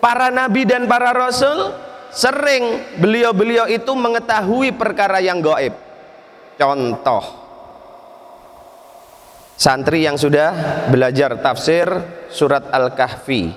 Para nabi dan para rasul sering beliau-beliau itu mengetahui perkara yang gaib. Contoh, santri yang sudah belajar tafsir surat Al-Kahfi,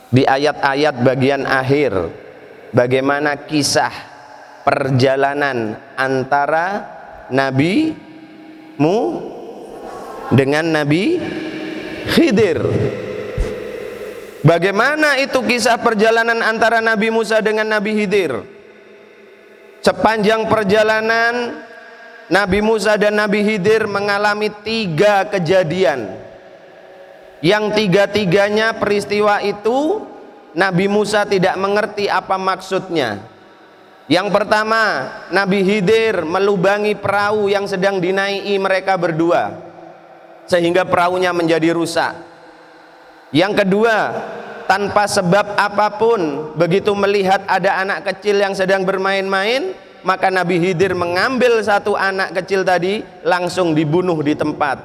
di ayat-ayat bagian akhir bagaimana kisah perjalanan antara Nabi dengan Nabi Khidir. Bagaimana itu kisah perjalanan antara Nabi Musa dengan Nabi Khidir? Sepanjang perjalanan Nabi Musa dan Nabi Khidir mengalami 3 kejadian, yang 3-tiganya peristiwa itu Nabi Musa tidak mengerti apa maksudnya. Yang pertama, Nabi Khidir melubangi perahu yang sedang dinaiki mereka berdua sehingga perahunya menjadi rusak. Yang kedua, tanpa sebab apapun, begitu melihat ada anak kecil yang sedang bermain-main, maka Nabi Khidir mengambil satu anak kecil tadi langsung dibunuh di tempat.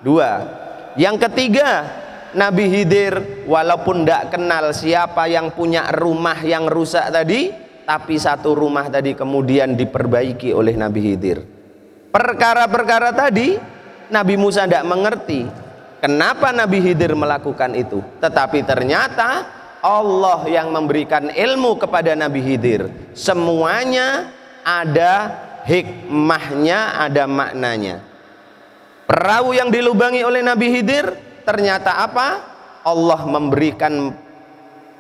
2. Yang ketiga, Nabi Khidir walaupun tidak kenal siapa yang punya rumah yang rusak tadi, tapi satu rumah tadi kemudian diperbaiki oleh Nabi Khidir. Perkara-perkara tadi Nabi Musa tidak mengerti kenapa Nabi Khidir melakukan itu, tetapi ternyata Allah yang memberikan ilmu kepada Nabi Khidir. Semuanya ada hikmahnya, ada maknanya. Perahu yang dilubangi oleh Nabi Khidir ternyata apa? Allah memberikan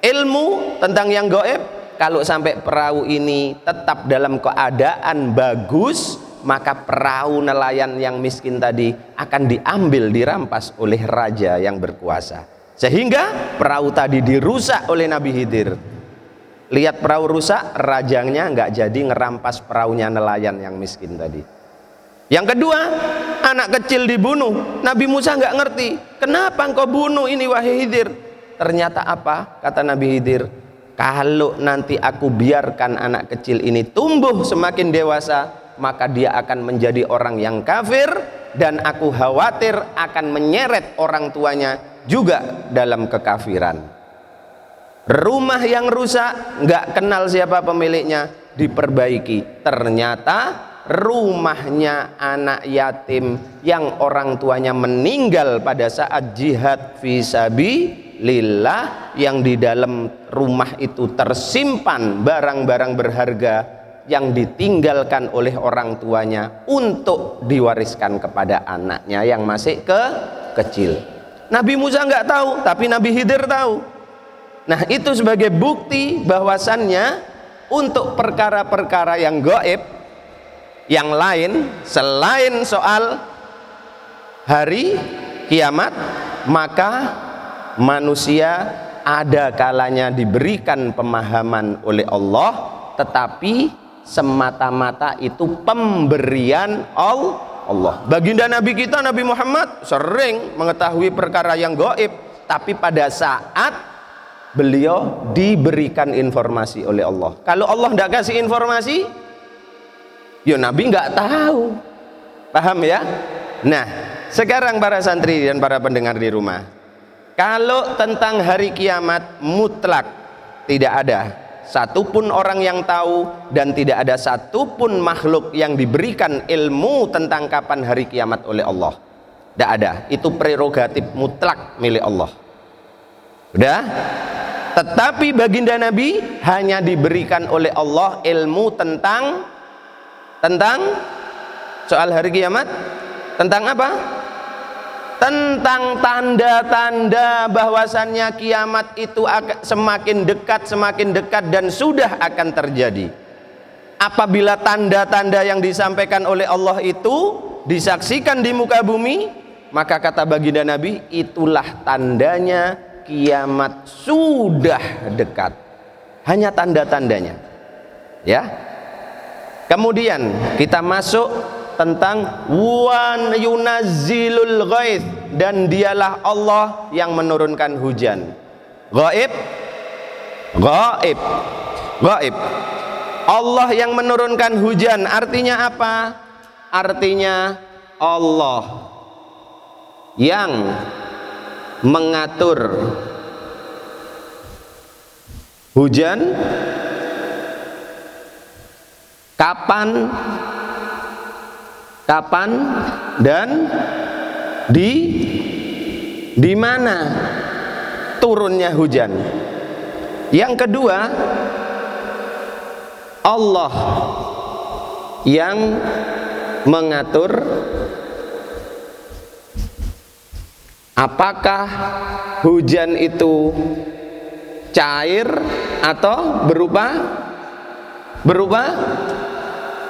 ilmu tentang yang gaib. Kalau sampai perahu ini tetap dalam keadaan bagus, maka perahu nelayan yang miskin tadi akan diambil, dirampas oleh raja yang berkuasa, sehingga perahu tadi dirusak oleh Nabi Khidir. Lihat perahu rusak, rajanya nggak jadi ngerampas perahunya nelayan yang miskin tadi. Yang kedua, anak kecil dibunuh. Nabi Musa nggak ngerti, kenapa engkau bunuh ini wahai Khidir? Ternyata apa? Kata Nabi Khidir, kalau nanti aku biarkan anak kecil ini tumbuh semakin dewasa, maka dia akan menjadi orang yang kafir, dan aku khawatir akan menyeret orang tuanya juga dalam kekafiran. Rumah yang rusak, nggak kenal siapa pemiliknya, diperbaiki. Ternyata rumahnya anak yatim yang orang tuanya meninggal pada saat jihad fisabilillah, yang di dalam rumah itu tersimpan barang-barang berharga yang ditinggalkan oleh orang tuanya untuk diwariskan kepada anaknya yang masih kecil. Nabi Musa nggak tahu, tapi Nabi Khidir tahu. Nah, itu sebagai bukti bahwasannya untuk perkara-perkara yang gaib yang lain selain soal hari kiamat, maka manusia ada kalanya diberikan pemahaman oleh Allah, tetapi semata-mata itu pemberian Allah. Baginda Nabi kita Nabi Muhammad sering mengetahui perkara yang gaib, tapi pada saat beliau diberikan informasi oleh Allah. Kalau Allah tidak kasih informasi, ya Nabi nggak tahu. Paham ya? Nah, sekarang para santri dan para pendengar di rumah, kalau tentang hari kiamat mutlak tidak ada satupun orang yang tahu, dan tidak ada satupun makhluk yang diberikan ilmu tentang kapan hari kiamat oleh Allah. Tidak ada. Itu prerogatif mutlak milik Allah. Sudah? Tetapi baginda Nabi hanya diberikan oleh Allah ilmu tentang soal hari kiamat. Tentang apa? Tentang tanda-tanda bahwasannya kiamat itu semakin dekat dan sudah akan terjadi. Apabila tanda-tanda yang disampaikan oleh Allah itu disaksikan di muka bumi, maka kata baginda Nabi, itulah tandanya kiamat sudah dekat. Hanya tanda-tandanya. Ya. Kemudian kita masuk tentang wan yunazzilul ghaith, dan dialah Allah yang menurunkan hujan. Ghaib. Allah yang menurunkan hujan artinya apa? Artinya Allah yang mengatur Hujan kapan dan di mana turunnya hujan. Yang kedua, Allah yang mengatur apakah hujan itu cair atau berupa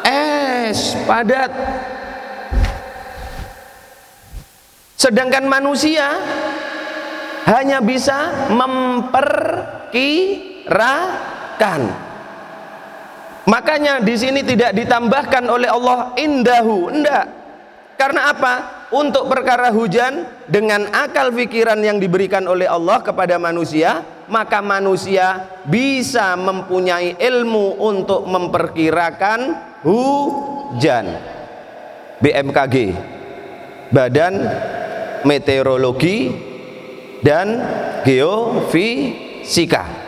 es padat. Sedangkan manusia hanya bisa memperkirakan. Makanya di sini tidak ditambahkan oleh Allah indahu, enggak. Karena apa? Untuk perkara hujan, dengan akal pikiran yang diberikan oleh Allah kepada manusia, maka manusia bisa mempunyai ilmu untuk memperkirakan hujan. BMKG, Badan Meteorologi dan Geofisika.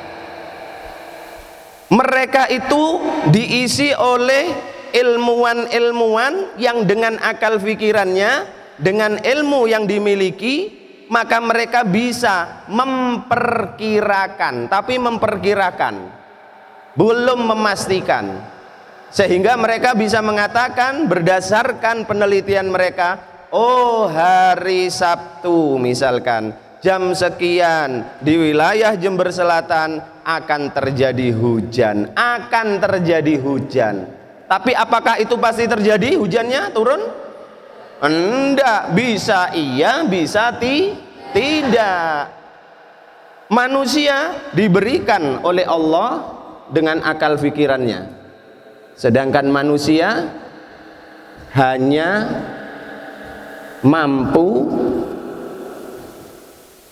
Mereka itu diisi oleh ilmuwan-ilmuwan yang dengan akal pikirannya, dengan ilmu yang dimiliki, maka mereka bisa memperkirakan, tapi memperkirakan, belum memastikan. Sehingga mereka bisa mengatakan berdasarkan penelitian mereka, oh hari Sabtu misalkan jam sekian di wilayah Jember Selatan akan terjadi hujan, Tapi apakah itu pasti terjadi hujannya turun? Enggak, bisa iya, bisa tidak. Manusia diberikan oleh Allah dengan akal pikirannya, sedangkan manusia hanya mampu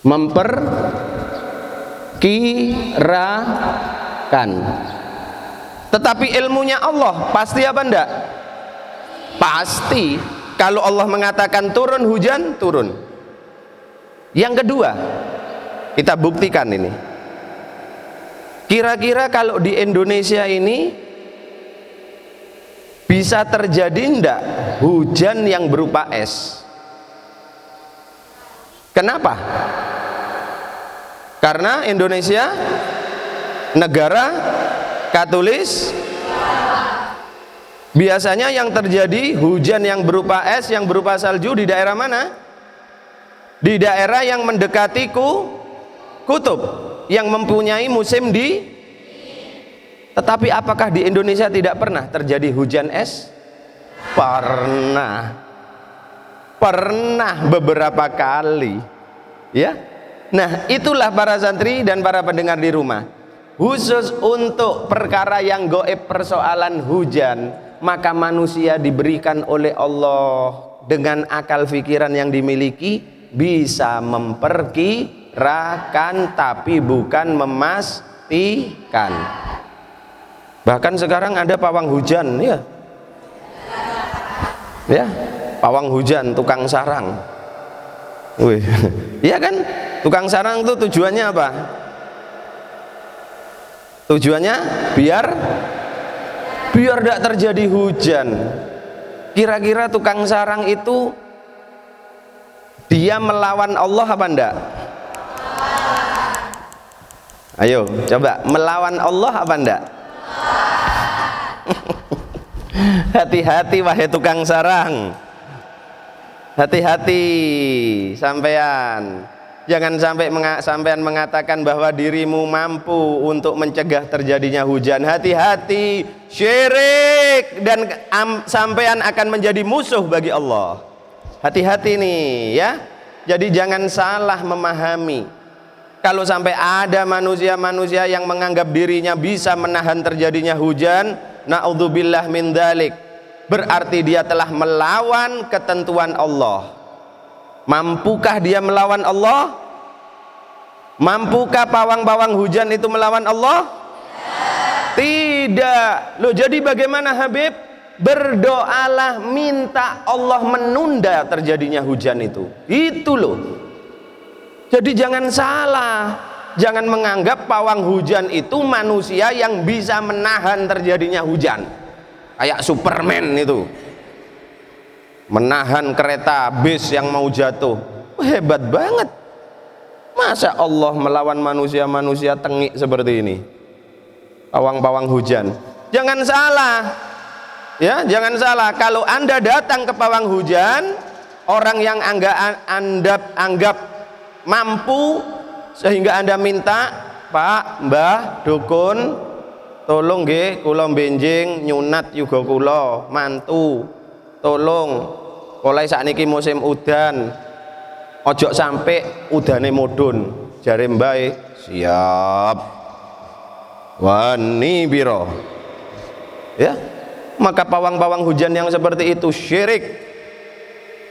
memperkirakan. Tetapi ilmunya Allah pasti apa enggak? Pasti. Kalau Allah mengatakan turun hujan, turun. Yang kedua, kita buktikan ini. Kira-kira kalau di Indonesia ini bisa terjadi enggak hujan yang berupa es? Kenapa? Karena Indonesia negara Katolik. Biasanya yang terjadi hujan yang berupa es, yang berupa salju di daerah mana? Di daerah yang mendekati kutub, yang mempunyai musim Tetapi apakah di Indonesia tidak pernah terjadi hujan es? Pernah beberapa kali, ya. Nah, itulah para santri dan para pendengar di rumah. Khusus untuk perkara yang gaib, persoalan hujan, maka manusia diberikan oleh Allah dengan akal pikiran yang dimiliki bisa memperkirakan tapi bukan memastikan. Bahkan sekarang ada pawang hujan, ya, pawang hujan, tukang sarang. Wih, iya kan? Tukang sarang itu tujuannya apa? Tujuannya biar tidak terjadi hujan. Kira-kira tukang sarang itu dia melawan Allah apa enggak? Ayo coba, melawan Allah apa enggak? Hati-hati wahai tukang sarang, hati-hati sampean. Jangan sampai sampean mengatakan bahwa dirimu mampu untuk mencegah terjadinya hujan. Hati-hati, syirik, dan sampean akan menjadi musuh bagi Allah. Hati-hati nih, ya. Jadi jangan salah memahami. Kalau sampai ada manusia-manusia yang menganggap dirinya bisa menahan terjadinya hujan, na'udzubillah min dzalik, berarti dia telah melawan ketentuan Allah. Mampukah dia melawan Allah? Mampukah pawang-pawang hujan itu melawan Allah? Tidak. Loh, jadi bagaimana Habib? Berdoalah, minta Allah menunda terjadinya hujan itu. Itu loh. Jadi jangan salah. jangan menganggap pawang hujan itu manusia yang bisa menahan terjadinya hujan. Kayak Superman itu, menahan kereta bis yang mau jatuh. Hebat banget. Masa Allah melawan manusia-manusia tengik seperti ini, pawang-pawang hujan? Jangan salah, ya, jangan salah. Kalau Anda datang ke pawang hujan, orang yang Anda anggap mampu, sehingga Anda minta, Pak, Mbah, Dukun, tolong nggih kula benjing nyunat yuga kula, mantu, tolong mulai sakniki musim udan, ojo sampai udane mudhun. Jare mbae, siap. Wani biro. Ya, maka pawang-pawang hujan yang seperti itu syirik.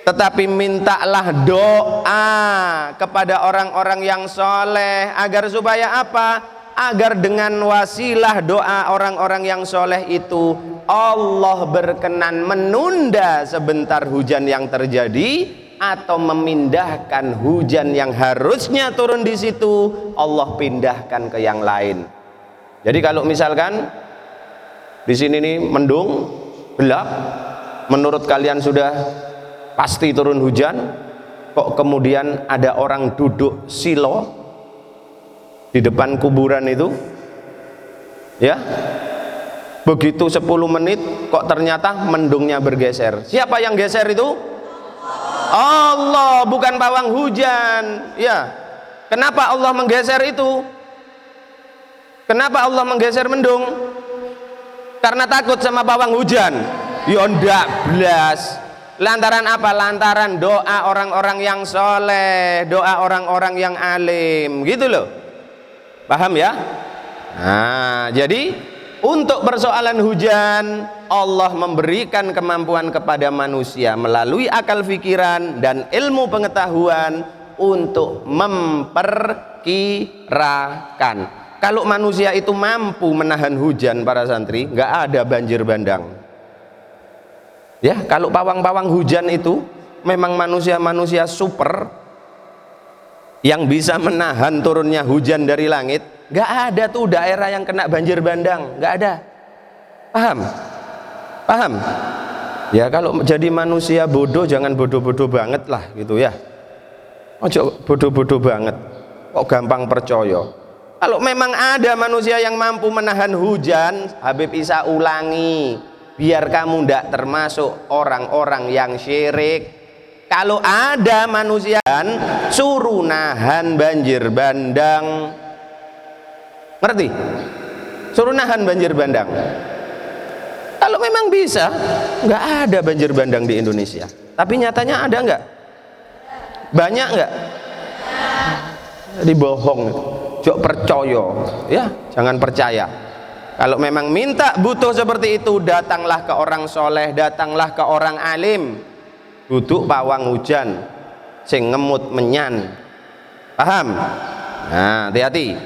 Tetapi mintalah doa kepada orang-orang yang soleh, agar supaya apa? Agar dengan wasilah doa orang-orang yang soleh itu Allah berkenan menunda sebentar hujan yang terjadi, atau memindahkan hujan yang harusnya turun di situ, Allah pindahkan ke yang lain. Jadi kalau misalkan di sini nih mendung, gelap, menurut kalian sudah pasti turun hujan, kok kemudian ada orang duduk silo di depan kuburan itu, ya, begitu 10 menit kok ternyata mendungnya bergeser. Siapa yang geser itu? Allah, bukan pawang hujan. Ya, kenapa Allah menggeser itu? Kenapa Allah menggeser mendung? Karena takut sama pawang hujan? Ya ndak blas. Lantaran apa? Lantaran doa orang-orang yang soleh, doa orang-orang yang alim, gitu loh. Paham ya? Nah, jadi untuk persoalan hujan, Allah memberikan kemampuan kepada manusia melalui akal pikiran dan ilmu pengetahuan untuk memperkirakan. Kalau manusia itu mampu menahan hujan, para santri, nggak ada banjir bandang. Ya, kalau pawang-pawang hujan itu memang manusia-manusia super yang bisa menahan turunnya hujan dari langit, nggak ada tuh daerah yang kena banjir bandang, nggak ada. Paham? Paham? Ya, kalau jadi manusia bodoh jangan bodoh-bodoh banget lah gitu ya. Ojo bodoh-bodoh banget, kok gampang percaya. Kalau memang ada manusia yang mampu menahan hujan, Habib Isa ulangi, biar kamu tidak termasuk orang-orang yang syirik. Kalau ada manusia, suruh nahan banjir bandang. Ngerti? Suruh nahan banjir bandang. Kalau memang bisa, nggak ada banjir bandang di Indonesia. Tapi nyatanya ada nggak? Banyak nggak? Jadi bohong. Jok percaya, ya, jangan percaya. Kalau memang minta butuh seperti itu, datanglah ke orang soleh, datanglah ke orang alim. Duduk pawang hujan, sing ngemut menyan. Paham? Nah, hati-hati.